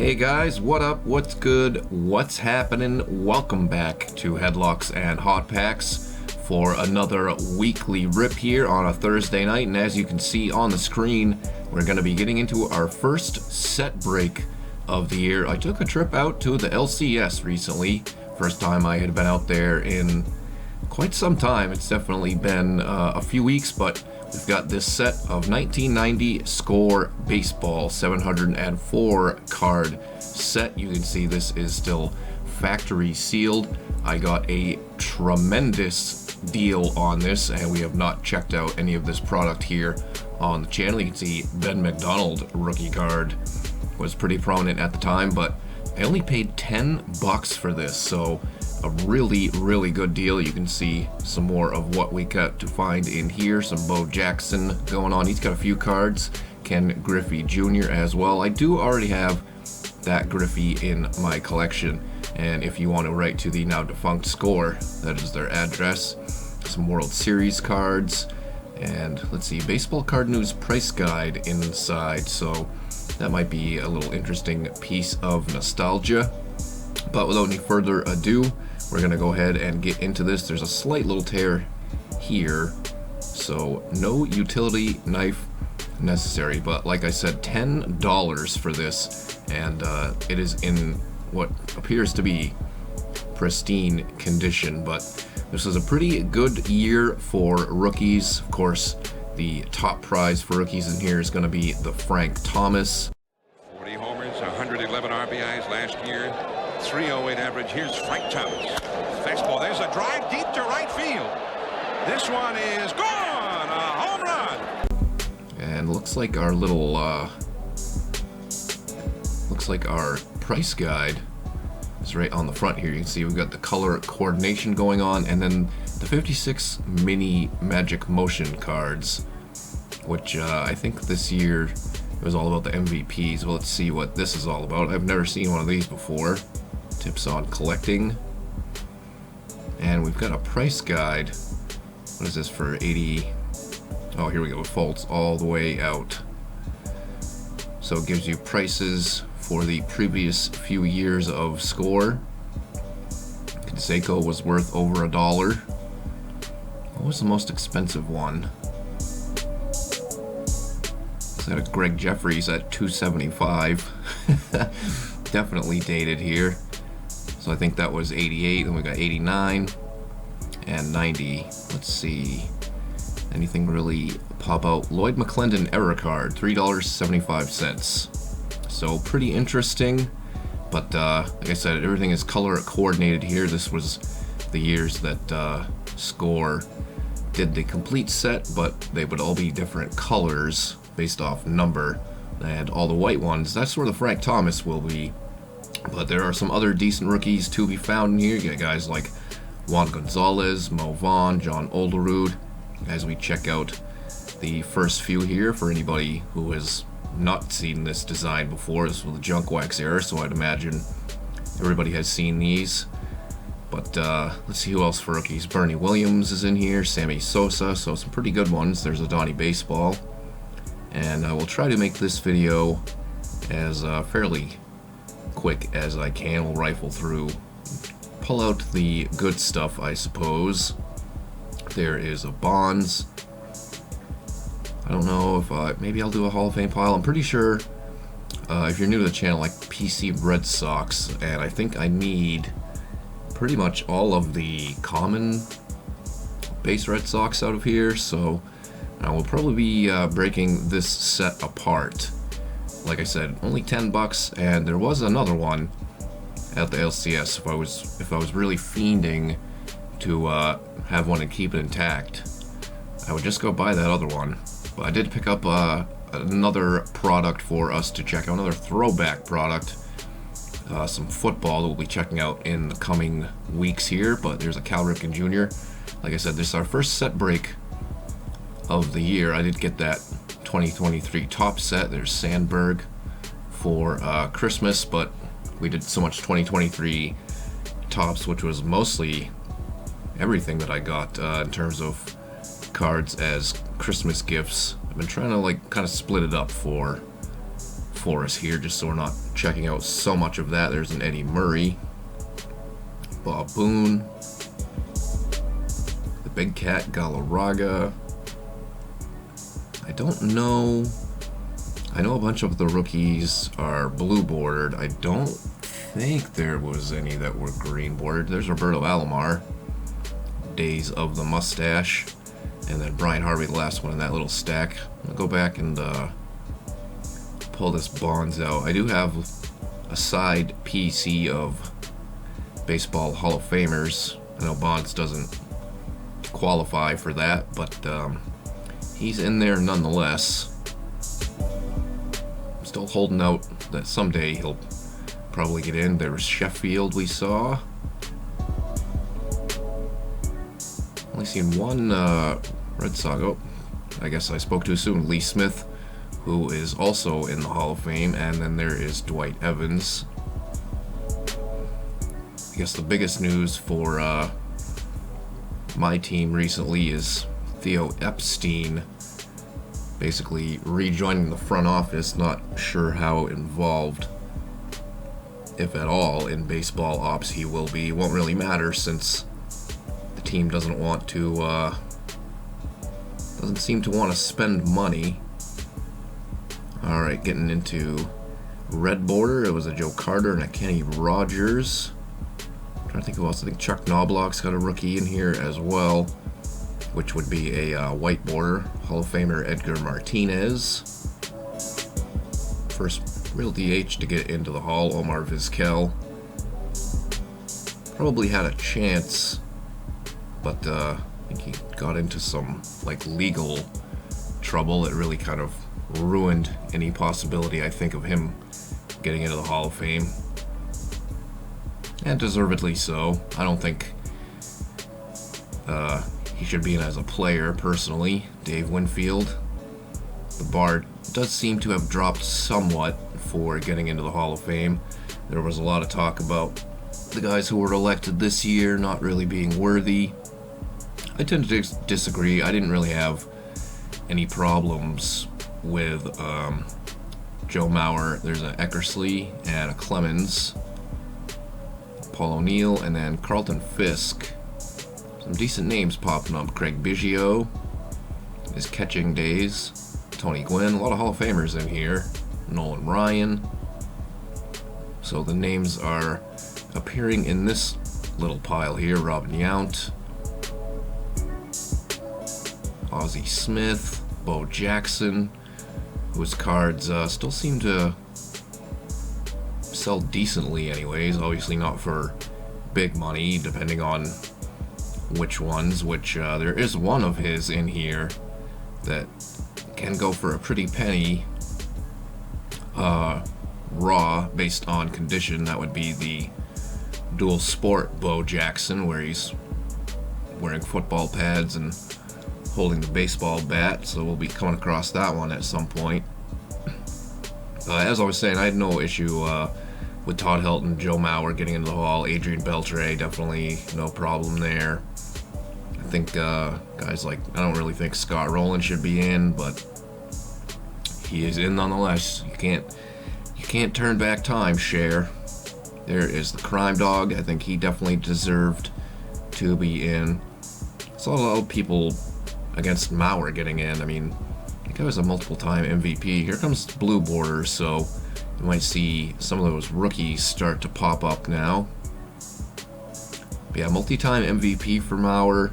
Hey guys, what up? What's good? What's happening? Welcome back to Headlocks and Hot Packs for another weekly rip here on a Thursday night. And as you can see on the screen, we're going to be getting into our first set break of the year. I took a trip out to the LCS recently. First time I had been out there in quite some time. It's definitely been a few weeks, but we've got this set of 1990 Score Baseball 704 card set. You can see this is still factory sealed. I got a tremendous deal on this, and we have not checked out any of this product here on the channel. You can see Ben McDonald rookie card was pretty prominent at the time, but I only paid $10 for this, so a really good deal. You can see some more of what we got to find in here. Some Bo Jackson going on. He's got a few cards. Ken Griffey Jr. as well. I do already have that Griffey in my collection, and if you want to write to the now defunct Score, that is their address. Some World Series cards, and let's see, baseball card news price guide inside, so that might be a little interesting piece of nostalgia. But without any further ado, we're going to go ahead and get into this. There's a slight little tear here, so no utility knife necessary. But like I said, $10 for this, and it is in what appears to be pristine condition. But this is a pretty good year for rookies. Of course, the top prize for rookies in here is going to be the Frank Thomas. 40 homers, 111 RBIs last year. 308 average. Here's Frank Thomas. Fastball. There's a drive deep to right field. This one is gone. A home run. And looks like our little our price guide is right on the front here. You can see we've got the color coordination going on, and then the 56 mini Magic Motion cards, which I think this year it was all about the MVPs. Well, let's see what this is all about. I've never seen one of these before. Tips on collecting, and we've got a price guide. What is this for? 80? Oh, here we go. It folds all the way out, so it gives you prices for the previous few years of Score. Canseco was worth over $1. What was the most expensive one? Is that a Greg Jeffries at $275? Definitely dated here. So I think that was 88, then we got 89 and 90. Let's see, anything really pop out? Lloyd McClendon error card, $3.75. So pretty interesting, but like I said, everything is color coordinated here. This was the years that Score did the complete set, but they would all be different colors based off number, and all the white ones, that's where the Frank Thomas will be. But there are some other decent rookies to be found in here. You got guys like Juan Gonzalez, Mo Vaughn, John Olderud, as we check out the first few here. For anybody who has not seen this design before, this was the junk wax era, so I'd imagine everybody has seen these. But let's see who else for rookies. Bernie Williams is in here, Sammy Sosa, so some pretty good ones. There's a Donnie Baseball. And I will try to make this video as fairly quick as I can. We'll rifle through, pull out the good stuff, I suppose. There is a Bonds. I don't know if maybe I'll do a Hall of Fame pile. I'm pretty sure if you're new to the channel, like PC Red Sox, and I think I need pretty much all of the common base Red Sox out of here, so I will probably be breaking this set apart. Like I said, only $10, and there was another one at the LCS. If I was really fiending to have one and keep it intact, I would just go buy that other one. But I did pick up another product for us to check out, another throwback product. Some football that we'll be checking out in the coming weeks here. But there's a Cal Ripken Jr. Like I said, this is our first set break of the year. I did get that 2023 top set. There's Sandberg for Christmas, but we did so much 2023 tops, which was mostly everything that I got in terms of cards as Christmas gifts. I've been trying to like kind of split it up for for us here, just so we're not checking out so much of that. There's an Eddie Murray, Bob Boone, the Big Cat Galarraga. I don't know. I know a bunch of the rookies are blue bordered. I don't think there was any that were green bordered. There's Roberto Alomar, Days of the Mustache, and then Brian Harvey, the last one in that little stack. I'll go back and pull this Bonds out. I do have a side PC of Baseball Hall of Famers. I know Bonds doesn't qualify for that, but he's in there nonetheless. I'm still holding out that someday he'll probably get in. There was Sheffield we saw. Only seen one Red Sox. Oh, I guess I spoke too soon. Lee Smith, who is also in the Hall of Fame, and then there is Dwight Evans. I guess the biggest news for my team recently is Theo Epstein basically rejoining the front office. Not sure how involved, if at all, in baseball ops he will be. Won't really matter since the team doesn't seem to want to spend money. Alright, getting into red border. It was a Joe Carter and a Kenny Rogers. I'm trying to think who else. I think Chuck Knobloch's got a rookie in here as well, which would be a white border. Hall of Famer Edgar Martinez. First real DH to get into the Hall, Omar Vizquel. Probably had a chance, but I think he got into some legal trouble that really kind of ruined any possibility, I think, of him getting into the Hall of Fame. And deservedly so. I don't think he should be in as a player, personally. Dave Winfield. The bar does seem to have dropped somewhat for getting into the Hall of Fame. There was a lot of talk about the guys who were elected this year not really being worthy. I tend to disagree. I didn't really have any problems with Joe Mauer. There's an Eckersley and a Clemens, Paul O'Neill, and then Carlton Fisk. Some decent names popping up. Craig Biggio, his catching days. Tony Gwynn, a lot of Hall of Famers in here. Nolan Ryan. So the names are appearing in this little pile here. Robin Yount, Ozzie Smith, Bo Jackson, whose cards still seem to sell decently anyways. Obviously not for big money, depending on which ones, which there is one of his in here that can go for a pretty penny raw based on condition. That would be the dual sport Bo Jackson, where he's wearing football pads and holding the baseball bat, so we'll be coming across that one at some point. As I was saying, I had no issue with Todd Helton, Joe Mauer getting into the Hall. Adrian Beltre, definitely no problem there. I think guys like, I don't really think Scott Rowland should be in, but he is in nonetheless. You can't turn back time, Cher. There is the Crime Dog. I think he definitely deserved to be in. Saw a lot of people against Mauer getting in. I mean, the guy was a multiple-time MVP. Here comes blue border, so you might see some of those rookies start to pop up now. But yeah, multi-time MVP for Mauer.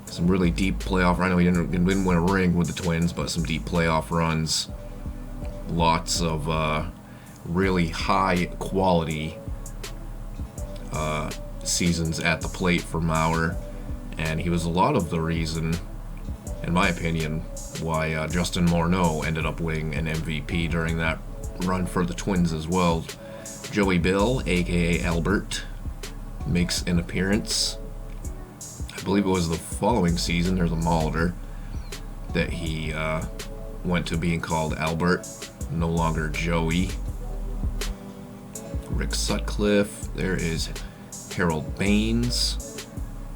Some really deep playoff. I know he didn't win a ring with the Twins, but some deep playoff runs. Lots of really high quality seasons at the plate for Mauer, and he was a lot of the reason, in my opinion, why Justin Morneau ended up winning an MVP during that run for the Twins as well. Joey Bill, aka Albert, makes an appearance. I believe it was the following season. There's a Mulder that he went to being called Albert, no longer Joey. Rick Sutcliffe. There is Harold Baines.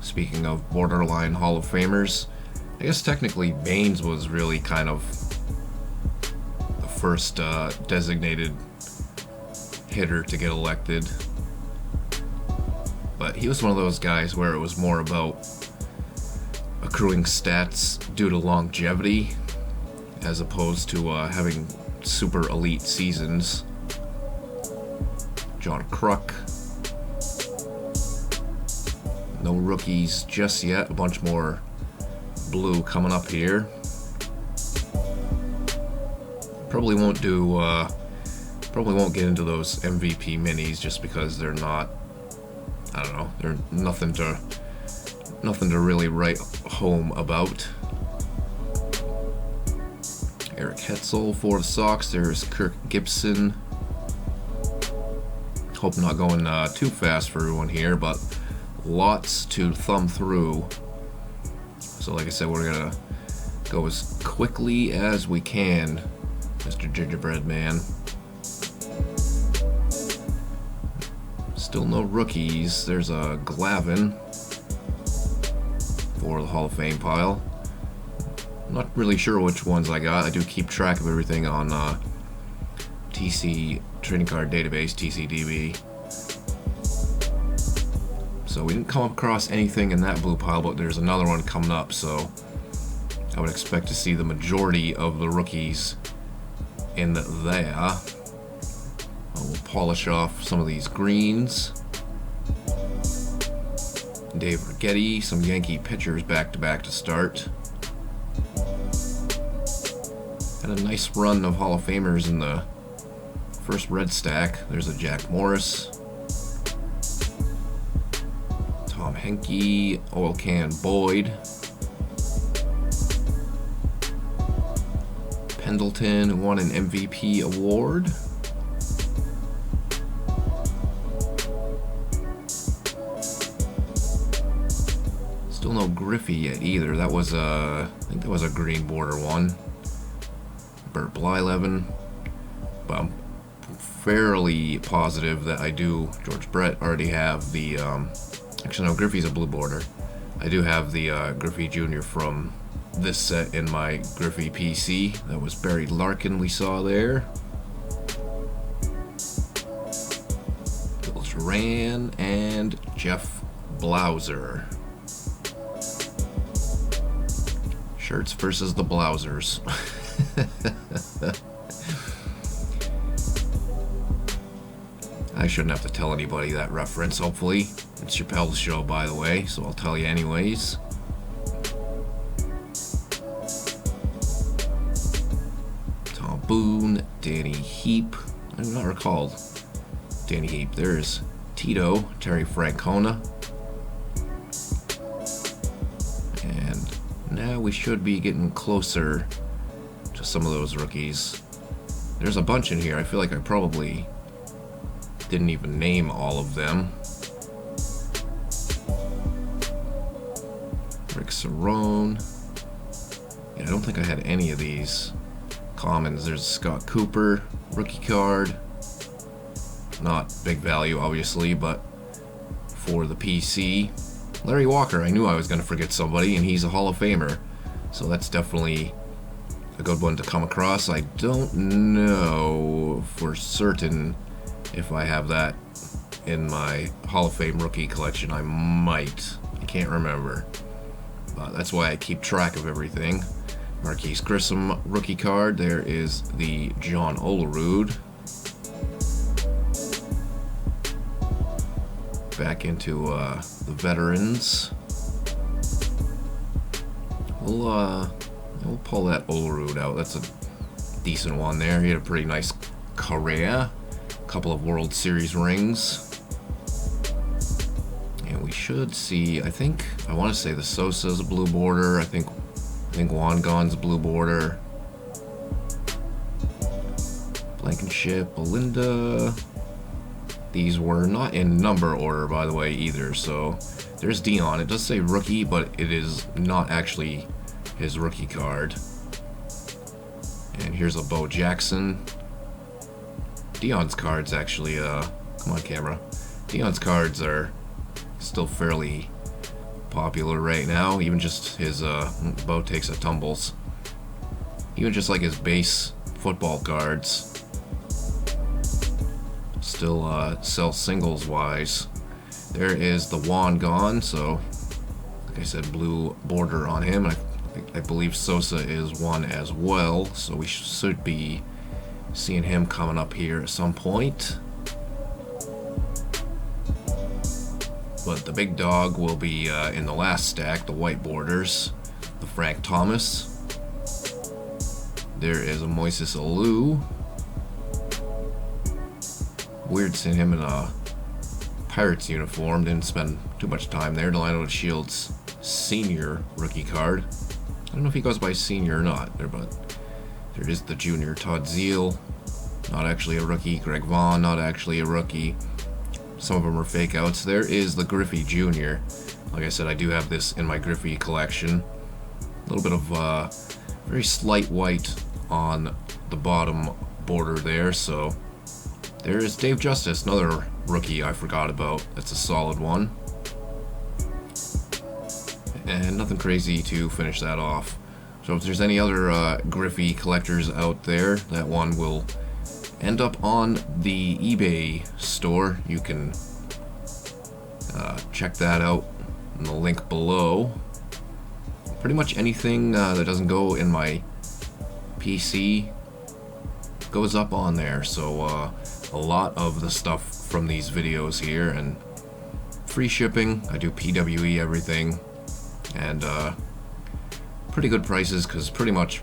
Speaking of borderline Hall of Famers, I guess technically Baines was really kind of the first designated hitter to get elected. But he was one of those guys where it was more about accruing stats due to longevity as opposed to having super elite seasons. John Kruk. No rookies just yet. A bunch more blue coming up here. Probably won't get into those MVP minis just because they're not, I don't know, they're nothing to really write home about. Eric Hetzel for the Sox. There's Kirk Gibson. Hope I'm not going too fast for everyone here, but lots to thumb through. So like I said, we're gonna go as quickly as we can, Mr. Gingerbread Man. Still no rookies. There's a Glavin for the Hall of Fame pile. I'm not really sure which ones I got. I do keep track of everything on TC Trading Card Database, TCDB. So we didn't come across anything in that blue pile, but there's another one coming up, so I would expect to see the majority of the rookies in there. We'll polish off some of these greens. Dave Righetti, some Yankee pitchers back-to-back to start. Had a nice run of Hall of Famers in the first red stack. There's a Jack Morris. Tom Henke, Oil Can Boyd. Pendleton, who won an MVP award. Still no Griffey yet either. That was I think that was a green border one. Bert Blyleven. But I'm fairly positive that I do, George Brett, already have the, actually no, Griffey's a blue border. I do have the Griffey Jr. from this set in my Griffey PC. That was Barry Larkin we saw there. Bill Duran and Jeff Blauser. Shirts versus the Blousers. I shouldn't have to tell anybody that reference, hopefully. It's Chappelle's show, by the way, so I'll tell you anyways. Tom Boone, Danny Heap. I do not recall Danny Heap. There's Tito, Terry Francona. And now we should be getting closer to some of those rookies. There's a bunch in here. I feel like I probably didn't even name all of them. Rick Cerrone. Yeah, I don't think I had any of these commons. There's Scott Cooper, rookie card. Not big value, obviously, but for the PC. Larry Walker, I knew I was going to forget somebody, and he's a Hall of Famer. So that's definitely a good one to come across. I don't know for certain if I have that in my Hall of Fame rookie collection. I might. I can't remember. But that's why I keep track of everything. Marquise Grissom rookie card. There is the John Olerud. Back into the veterans. We'll pull that Olerud out. That's a decent one there. He had a pretty nice career. Couple of World Series rings. And we should see, I want to say the Sosa's a blue border. I think Wangon's a blue border. Blankenship, Belinda. These were not in number order, by the way, either. So there's Dion. It does say rookie, but it is not actually his rookie card. And here's a Bo Jackson. Dion's cards actually, come on camera. Dion's cards are still fairly popular right now. Even just his, Bo takes a tumbles. Even just like his base football cards. Still sell singles wise. There is the Juan gone, so like I said, blue border on him. I believe Sosa is one as well, so we should be seeing him coming up here at some point. But the big dog will be in the last stack, the white borders, the Frank Thomas. There is a Moises Alou. Weird seeing him in a Pirates uniform. Didn't spend too much time there. Delano Shields senior rookie card. I don't know if he goes by senior or not there, but there is the junior Todd Zeal. Not actually a rookie. Greg Vaughn, not actually a rookie. Some of them are fake outs. There is the Griffey Jr. Like I said, I do have this in my Griffey collection. A little bit of very slight white on the bottom border there, so there is Dave Justice, another rookie I forgot about. That's a solid one. And nothing crazy to finish that off. So if there's any other Griffey collectors out there, that one will end up on the eBay store. You can check that out in the link below. Pretty much anything that doesn't go in my PC goes up on there, so a lot of the stuff from these videos here, and free shipping. I do PWE everything, and pretty good prices, because pretty much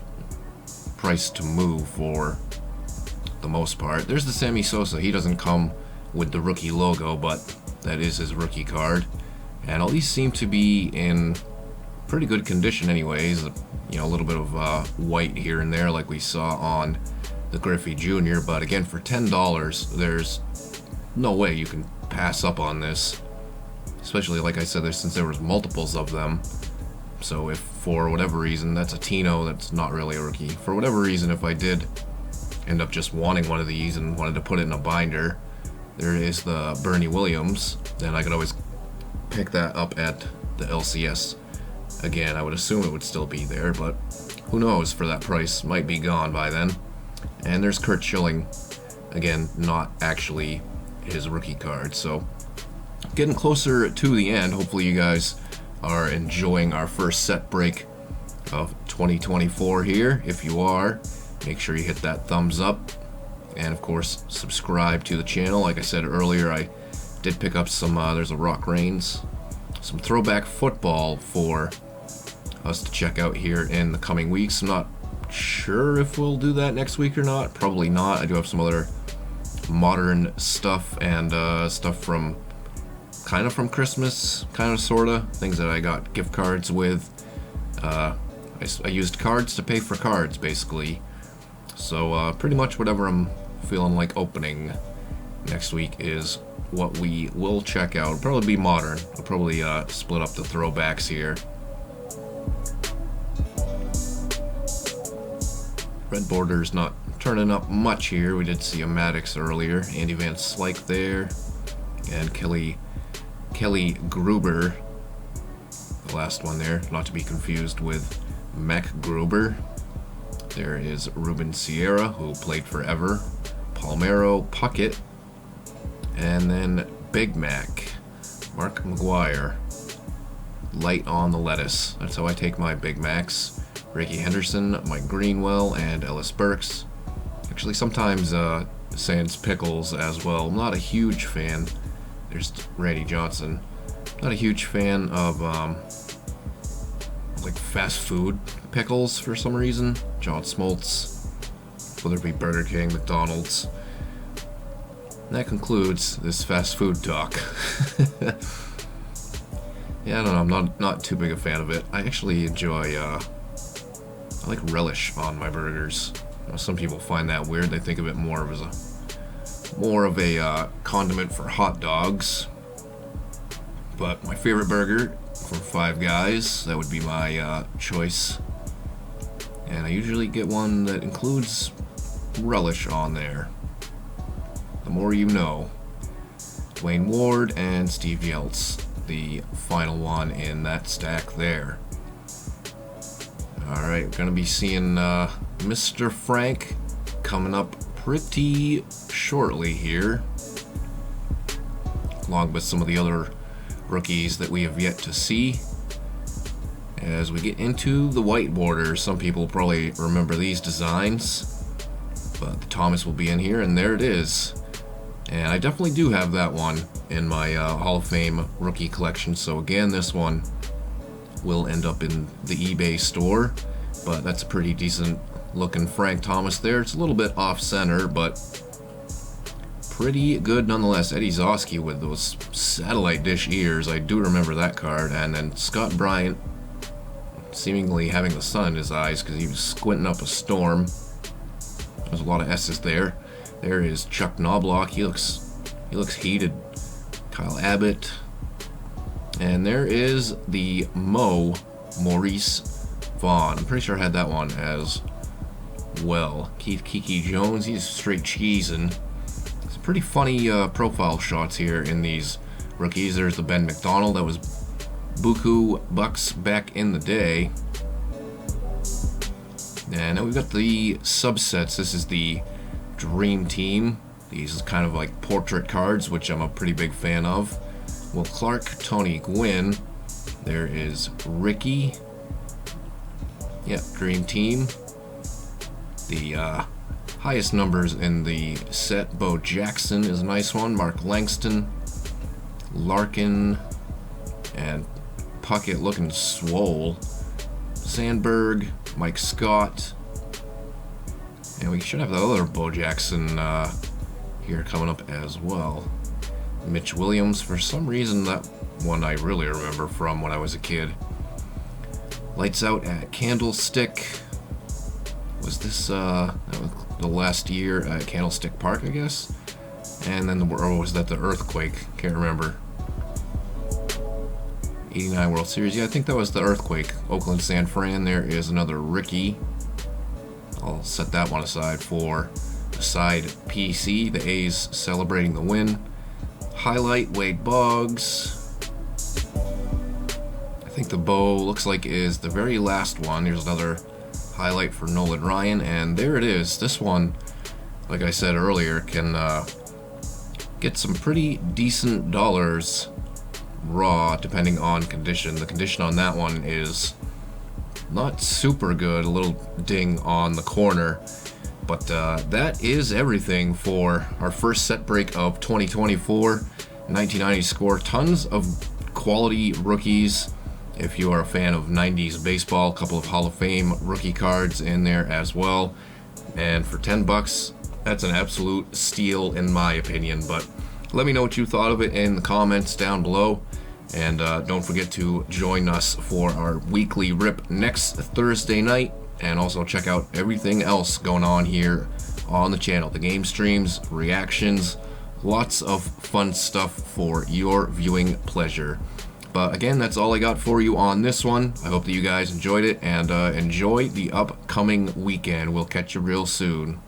price to move for the most part. There's the Sammy Sosa. He doesn't come with the rookie logo, but that is his rookie card, and all these seem to be in pretty good condition anyways. You know, a little bit of white here and there like we saw on the Griffey Jr., but again, for $10 there's no way you can pass up on this, especially like I said, since there was multiples of them. So if for whatever reason, that's a Tino, that's not really a rookie, for whatever reason, if I did end up just wanting one of these and wanted to put it in a binder, there is the Bernie Williams, then I could always pick that up at the LCS. Again, I would assume it would still be there, but who knows, for that price, might be gone by then. And there's Kurt Schilling, again, not actually his rookie card. So getting closer to the end. Hopefully you guys are enjoying our first set break of 2024 here. If you are, make sure you hit that thumbs up, and of course subscribe to the channel. Like I said earlier, I did pick up some there's a Rock Reigns, some throwback football for us to check out here in the coming weeks. I'm not sure if we'll do that next week or not. Probably not. I do have some other modern stuff and stuff from kind of from Christmas, kind of sorta things that I got gift cards with. I used cards to pay for cards, basically. So pretty much whatever I'm feeling like opening next week is what we will check out. It'll probably be modern. I'll probably split up the throwbacks here. Red border's not turning up much here. We did see a Maddox earlier. Andy Van Slyke there. And Kelly Gruber, the last one there, not to be confused with Mac Gruber. There is Ruben Sierra, who played forever. Palmero Puckett. And then Big Mac, Mark McGuire. Light on the lettuce. That's how I take my Big Macs. Ricky Henderson, Mike Greenwell, and Ellis Burks. Actually, sometimes sans pickles as well. I'm not a huge fan. There's Randy Johnson. Not a huge fan of like fast food pickles for some reason. John Smoltz, whether it be Burger King, McDonald's. And that concludes this fast food talk. Yeah, I don't know. I'm not too big a fan of it. I actually enjoy. I like relish on my burgers. You know, some people find that weird. They think of it more of a condiment for hot dogs. But my favorite burger from Five Guys, that would be my choice. And I usually get one that includes relish on there. The more you know. Dwayne Ward and Steve Yeltz, the final one in that stack there. Alright, we're going to be seeing Mr. Frank coming up pretty shortly here, along with some of the other rookies that we have yet to see. As we get into the white borders, some people probably remember these designs, but the Thomas will be in here, and there it is. And I definitely do have that one in my Hall of Fame rookie collection, so again, this one will end up in the eBay store, but that's a pretty decent looking Frank Thomas there. It's a little bit off center, but pretty good nonetheless. Eddie Zosky with those satellite dish ears, I do remember that card. And then Scott Bryant seemingly having the sun in his eyes because he was squinting up a storm. There's a lot of S's there. There is Chuck Knobloch. He looks heated. Kyle Abbott. And there is the Maurice Vaughn. I'm pretty sure I had that one as well. Keith Kiki Jones. He's straight cheesing. Some pretty funny profile shots here in these rookies. There's the Ben McDonald. That was Buku Bucks back in the day. And now we've got the subsets. This is the Dream Team. These is kind of like portrait cards, which I'm a pretty big fan of. Will Clark, Tony Gwynn. There is Ricky. Yeah, Dream Team. The highest numbers in the set. Bo Jackson is a nice one. Mark Langston. Larkin. And Puckett looking swole. Sandberg, Mike Scott, and we should have the other Bo Jackson here coming up as well. Mitch Williams, for some reason that one I really remember from when I was a kid. Lights Out at Candlestick. Was this that was the last year at Candlestick Park, I guess? And then or was that the Earthquake? Can't remember. 89 World Series. Yeah, I think that was the Earthquake. Oakland San Fran. There is another Ricky. I'll set that one aside for the side PC. The A's celebrating the win. Highlight Wade Boggs. I think the Bo looks like is the very last one. Here's another highlight for Nolan Ryan. And there it is. This one, like I said earlier, can get some pretty decent dollars raw depending on condition. The condition on that one is not super good, a little ding on the corner, but that is everything for our first set break of 2024 1990 score. Tons of quality rookies. If you are a fan of 90s baseball, a couple of Hall of Fame rookie cards in there as well, and for $10 that's an absolute steal in my opinion. But let me know what you thought of it in the comments down below. And don't forget to join us for our weekly rip next Thursday night. And also check out everything else going on here on the channel. The game streams, reactions, lots of fun stuff for your viewing pleasure. But again, that's all I got for you on this one. I hope that you guys enjoyed it and enjoy the upcoming weekend. We'll catch you real soon.